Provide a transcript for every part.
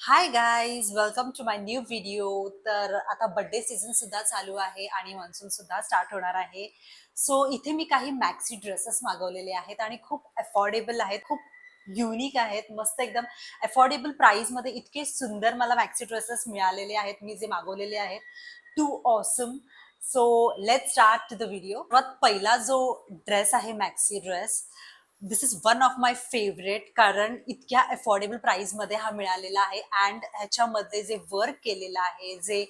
High guys, welcome to my new video. तर आता birthday season सुद्धा चालू आहे आणि मान्सून सुद्धा स्टार्ट होणार आहे. सो इथे मी काही मॅक्सी ड्रेसेस मागवलेले आहेत आणि खूप अफोर्डेबल आहेत, खूप युनिक आहेत, मस्त एकदम अफोर्डेबल प्राइसमध्ये इतके सुंदर मला मॅक्सी ड्रेसेस मिळालेले आहेत. मी जे मागवलेले आहेत too awesome. So let's start the video. पहिला जो ड्रेस आहे maxi dress, this is one of my favourite, कारण इतक्या अफोर्डेबल प्राइस मध्ये हा मिळालेला आहे. अँड ह्याच्यामध्ये जे वर्क केलेलं आहे, जे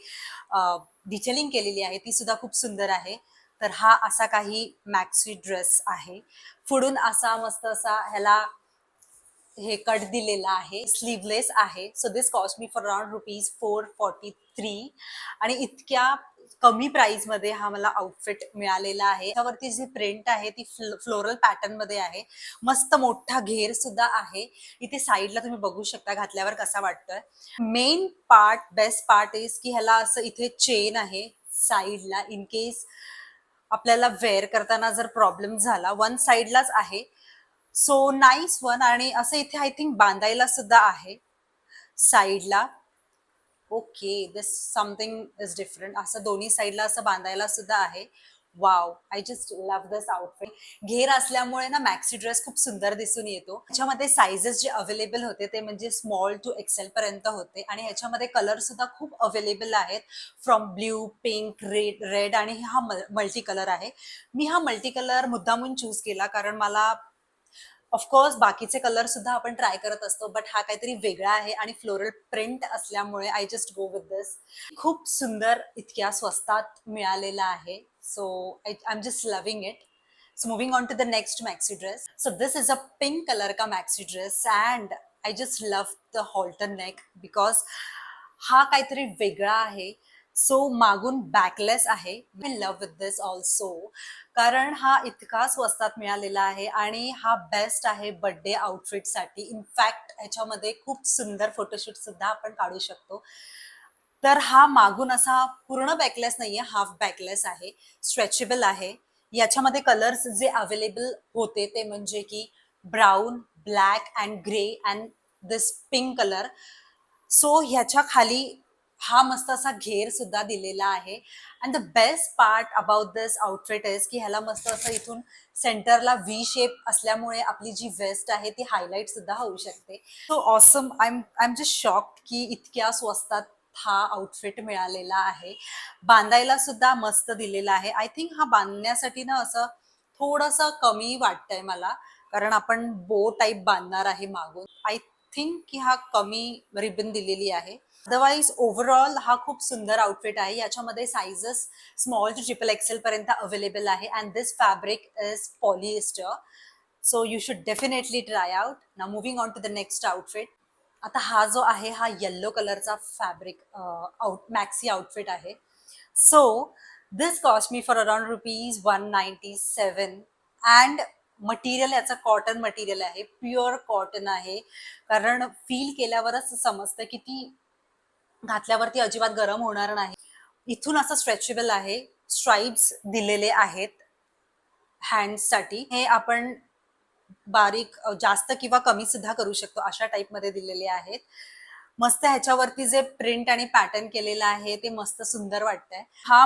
डिटेलिंग केलेली आहे ती सुद्धा खूप सुंदर आहे. तर हा असा काही मॅक्सी ड्रेस आहे. पुढून असा मस्त असा ह्याला हे कट दिलेला आहे, स्लीवलेस आहे. So this cost me for around ₹443. आणि इतक्या कमी प्राइस मध्ये हा मला आउटफिट मिळालेला आहे. त्यावरती जी प्रिंट आहे ती फ्लोरल पॅटर्न मध्ये आहे. मस्त मोठा घेर सुद्धा आहे. इथे साईडला तुम्ही बघू शकता घातल्यावर कसा वाटतोय. Main part, best part is की ह्याला असं इथे चेन आहे साईडला, इन केस आपल्याला वेअर करताना जर प्रॉब्लेम झाला. वन साईडलाच आहे. So nice one. आणि असं इथे आय थिंक बांधायला सुद्धा आहे साईडला. Okay, this something is different. असं दोन्ही साईडला असं बांधायला सुद्धा आहे. Wow, I just love this outfit. घेर असल्यामुळे ना मॅक्सी ड्रेस खूप सुंदर दिसून येतो. ह्याच्यामध्ये साइजेस जे अवेलेबल होते ते म्हणजे स्मॉल टू एक्सेल पर्यंत होते. आणि ह्याच्यामध्ये कलर सुद्धा खूप अवेलेबल आहेत, फ्रॉम ब्ल्यू, पिंक, रेड आणि हा मल्टी कलर आहे. मी हा मल्टी कलर मुद्दामून चूज केला कारण मला ऑफकोर्स बाकीचे कलर सुद्धा आपण ट्राय करत असतो, बट हा काहीतरी वेगळा आहे आणि फ्लोरल प्रिंट असल्यामुळे I just go with this. खूप सुंदर, इतक्या स्वस्तात मिळालेला आहे. So I am just loving it. So moving on to the next maxi dress. So this is a pink colour का maxi dress and I just love the halter neck because हा काहीतरी वेगळा आहे. सो मागून backless आहे. I love with this also, कारण हा इतका स्वस्तात मिळालेला आहे आणि हा बेस्ट आहे बर्थडे आउटफिटसाठी. इनफॅक्ट ह्याच्यामध्ये खूप सुंदर फोटोशूट सुद्धा आपण काढू शकतो. तर हा मागून असा पूर्ण बॅकलेस नाहीये, हाफ बॅकलेस आहे, स्ट्रेचेबल आहे. याच्यामध्ये कलर्स जे अवेलेबल होते ते म्हणजे की brown, black and grey and this pink colour. So ह्याच्या खाली हा मस्त असा घेर सुद्धा दिलेला आहे. And the best part about this outfit is की ह्याला मस्त असं इथून सेंटरला व्ही शेप असल्यामुळे आपली जी वेस्ट आहे ती हायलाइट सुद्धा होऊ शकते. So awesome. I am just shocked की इतक्या स्वस्तात हा आउटफिट मिळालेला आहे. बांधायला सुद्धा मस्त दिलेला आहे. आय थिंक हा बांधण्यासाठी ना असं थोडस कमी वाटतंय मला, कारण आपण बो टाईप बांधणार आहे मागून. आय थिंक की हा कमी रिबन दिलेली आहे. अदरवाईज ओव्हरऑल हा खूप सुंदर आउटफिट आहे. याच्यामध्ये sizes small to triple XL पर्यंत अवेलेबल आहे. And this fabric is polyester. So you should definitely try out. Now moving on to the next outfit. आता हा जो आहे हा येल्लो कलरचा फॅब्रिक मॅक्सी आउटफिट आहे. So this cost me for around ₹197. And material याचं cotton material आहे, pure cotton आहे. कारण फील केल्यावरच समजतं की ती घातल्यावरती अजिबात गरम होणार नाही. इथून असं स्ट्रेचेबल आहे. स्ट्राइप्स दिलेले आहेत हँड्ससाठी. हे आपण बारीक जास्त किंवा कमी सुद्धा करू शकतो, अशा टाईप मध्ये दिलेले आहेत. मस्त ह्याच्यावरती जे प्रिंट आणि पॅटर्न केलेलं आहे ते मस्त सुंदर वाटतंय. हा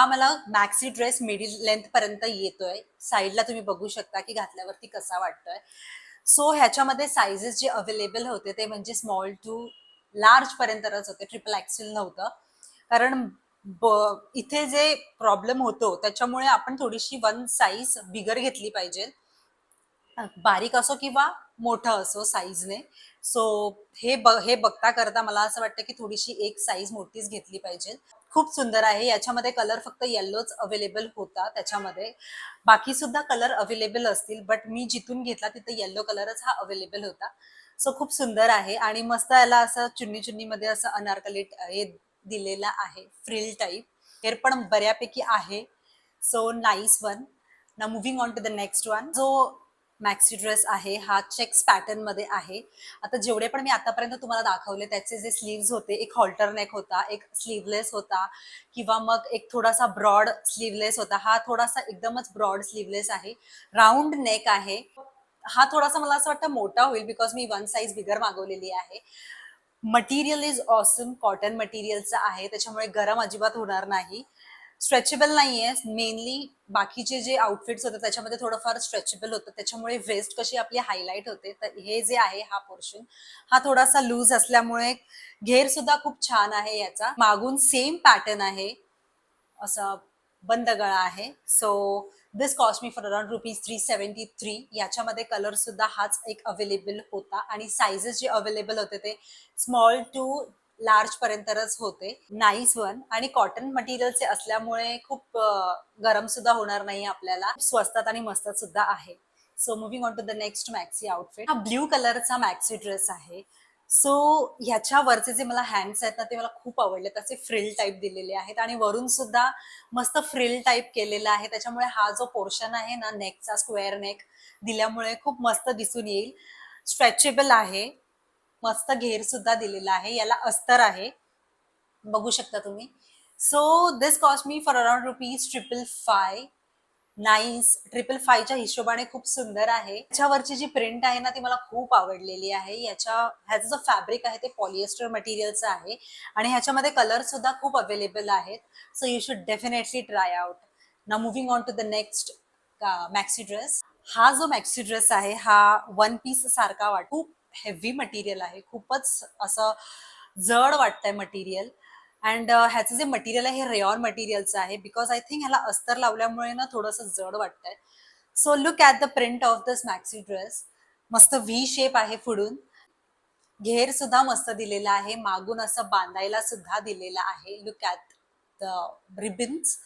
मला मॅक्सी ड्रेस मिडिल लेंथ पर्यंत येतोय. साईडला तुम्ही बघू शकता की घातल्यावरती कसा वाटतोय. सो ह्याच्यामध्ये साइजेस जे अवेलेबल होते ते म्हणजे स्मॉल टू लार्ज पर्यंतच होते, ट्रिपल एक्सेल नव्हतं. कारण इथे जे प्रॉब्लेम होतो त्याच्यामुळे आपण थोडीशी वन साईज बिगर घेतली पाहिजे, बारीक असो किंवा मोठं असो साईजने. सो हे बघता करता मला असं वाटतं की थोडीशी एक साईज मोठीच घेतली पाहिजे. खूप सुंदर आहे. याच्यामध्ये कलर फक्त येल्लोच अवेलेबल होता. त्याच्यामध्ये बाकी सुद्धा कलर अवेलेबल असतील, बट मी जिथून घेतला तिथे येल्लो कलरच हा अवेलेबल होता. सो खूप सुंदर आहे आणि मस्त याला असं चुन्नी चुन्नी मध्ये असं अनारकली हे दिलेला आहे, फ्रिल टाईप. हेअर पण बऱ्यापैकी आहे. So nice one. ना moving on to the next one. जो मॅक्सी ड्रेस आहे हा चेक्स पॅटर्न मध्ये आहे. आता जेवढे पण मी आतापर्यंत तुम्हाला दाखवले त्याचे जे स्लीव्स होते, एक हॉल्टर नेक होता, एक स्लीवलेस होता, किंवा मग एक थोडासा ब्रॉड स्लीवलेस होता. हा थोडासा एकदमच ब्रॉड स्लीवलेस आहे, राऊंड नेक आहे. हा थोडासा मला असं वाटतं मोठा होईल बिकॉज मी वन साईज बिगर मागवलेली आहे. मटेरियल इज ऑसम, कॉटन मटेरियलचं आहे, त्याच्यामुळे गरम अजिबात होणार नाही. स्ट्रेचेबल नाहीये मेनली. बाकीचे जे आउटफिट्स होते त्याच्यामध्ये थोडंफार स्ट्रेचेबल होतं, त्याच्यामुळे वेस्ट कशी आपली हायलाईट होते. तर हे जे आहे हा पोर्शन हा थोडासा लूज असल्यामुळे घेर सुद्धा खूप छान आहे याचा. मागून सेम पॅटर्न आहे, असा बंद गळा आहे. So this cost me for around ₹373. याच्यामध्ये कलर सुद्धा हाच एक अवेलेबल होता आणि साइजेस जे अवेलेबल होते ते स्मॉल टू लार्ज पर्यंतच होते. नाईस वन आणि कॉटन मटेरियलचे असल्यामुळे खूप गरम सुद्धा होणार नाही आपल्याला. स्वस्तात आणि मस्त सुद्धा आहे. So moving on to the next maxi outfit. हा ब्ल्यू कलरचा मॅक्सी ड्रेस आहे. सो ह्याच्यावरचे जे मला हँड्स आहेत ना ते मला खूप आवडले. त्याचे फ्रिल टाईप दिलेले आहेत आणि वरून सुद्धा मस्त फ्रिल टाईप केलेला आहे. त्याच्यामुळे हा जो पोर्शन आहे ना नेकचा, स्क्वेअर नेक दिल्यामुळे खूप मस्त दिसून येईल. स्ट्रेचेबल आहे, मस्त घेर सुद्धा दिलेला आहे. याला अस्तर आहे, बघू शकता तुम्ही. So this cost me for around ₹555. Nice. 555च्या हिशोबाने खूप सुंदर आहे. याच्यावरची जी प्रिंट आहे ना ती मला खूप आवडलेली आहे. ह्याचं जो फॅब्रिक आहे ते पॉलिएस्टर मटेरियलचं आहे आणि ह्याच्यामध्ये कलर सुद्धा खूप अवेलेबल आहेत. So you should definitely try out. Now moving on to the next maxi dress. हा जो मॅक्सी ड्रेस आहे हा वन पीस सारखा खूप हेवी मटेरियल आहे. खूपच असं जड वाटतंय मटेरियल. अँड ह्याचं जे मटेरियल आहे हे रेयॉन मटेरियलचं आहे बिकॉज आय थिंक ह्याला अस्तर लावल्यामुळे ना थोडंसं जड वाटतंय. So look at the print of this maxi dress. मस्त व्ही शेप आहे पुढून. घेर सुद्धा मस्त दिलेला आहे, मागून असं बांधायला सुद्धा दिलेला आहे. Look at the ribbons.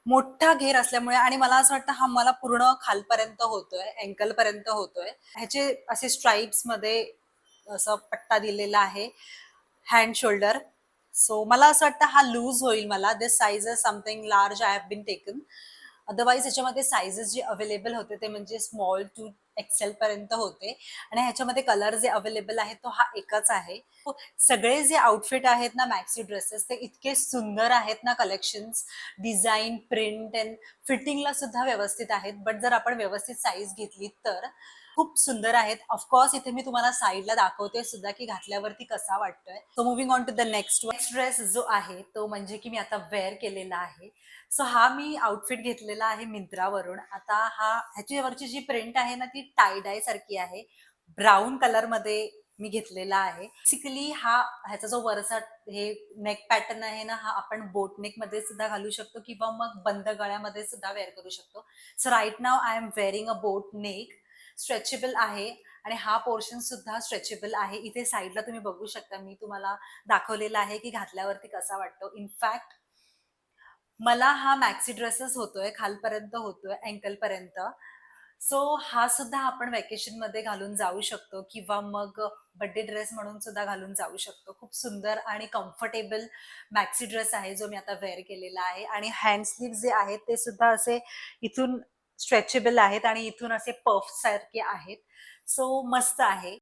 मोठा घेर असल्यामुळे आणि मला असं वाटतं हा मला पूर्ण खालपर्यंत होतोय, अँकल पर्यंत होतोय. ह्याचे असे स्ट्राइप्स मध्ये असं पट्टा दिलेला आहे हँड शोल्डर. सो मला असं वाटतं हा लूज होईल. मला this size is something large I have been taken. Otherwise ह्याच्यामध्ये साइजेस जे अवेलेबल होते ते म्हणजे स्मॉल टू एक्सेल पर्यंत होते आणि ह्याच्यामध्ये कलर जे अवेलेबल आहे तो हा एकच आहे. सगळे जे आउटफिट आहेत ना मॅक्सी ड्रेसेस ते इतके सुंदर आहेत ना, कलेक्शन्स, डिझाईन, प्रिंट अँड फिटिंगला सुद्धा व्यवस्थित आहेत. बट जर आपण व्यवस्थित साईज घेतली तर खूप सुंदर आहेत. ऑफकोर्स इथे मी तुम्हाला साईडला दाखवते सुद्धा की घातल्यावरती कसा वाटतोय. So moving on to the next dress जो आहे तो म्हणजे की मी आता वेअर केलेला आहे. सो हा मी आउटफिट घेतलेला आहे मिंत्रावरून. आता ह्याच्यावरची जी प्रिंट आहे ना ती टाय डाय सारखी आहे. ब्राऊन कलर मध्ये मी घेतलेला आहे. बेसिकली ह्याचा जो वरचा हे नेक पॅटर्न आहे ना हा आपण बोट नेक मध्ये सुद्धा घालू शकतो किंवा मग बंद गळ्यामध्ये सुद्धा वेअर करू शकतो. So right now I am wearing a boat neck. Stretchable आहे आणि हा पोर्शन सुद्धा स्ट्रेचेबल आहे. इथे साईडला तुम्ही बघू शकता, मी तुम्हाला दाखवलेला आहे की घातल्यावरती कसा वाटतो. इनफॅक्ट मला हा मॅक्सी ड्रेसच होतोय, खालपर्यंत होतोय, अँकल पर्यंत. सो हा सुद्धा आपण वेकेशन मध्ये घालून जाऊ शकतो किंवा मग बर्थडे ड्रेस म्हणून सुद्धा घालून जाऊ शकतो. खूप सुंदर आणि कम्फर्टेबल मॅक्सी ड्रेस आहे जो मी आता वेअर केलेला आहे आणि हँड स्लीव्ह जे आहेत ते सुद्धा असे इथून स्ट्रेचेबल आहेत आणि इथून असे पफ सारखे आहेत. सो मस्त आहे.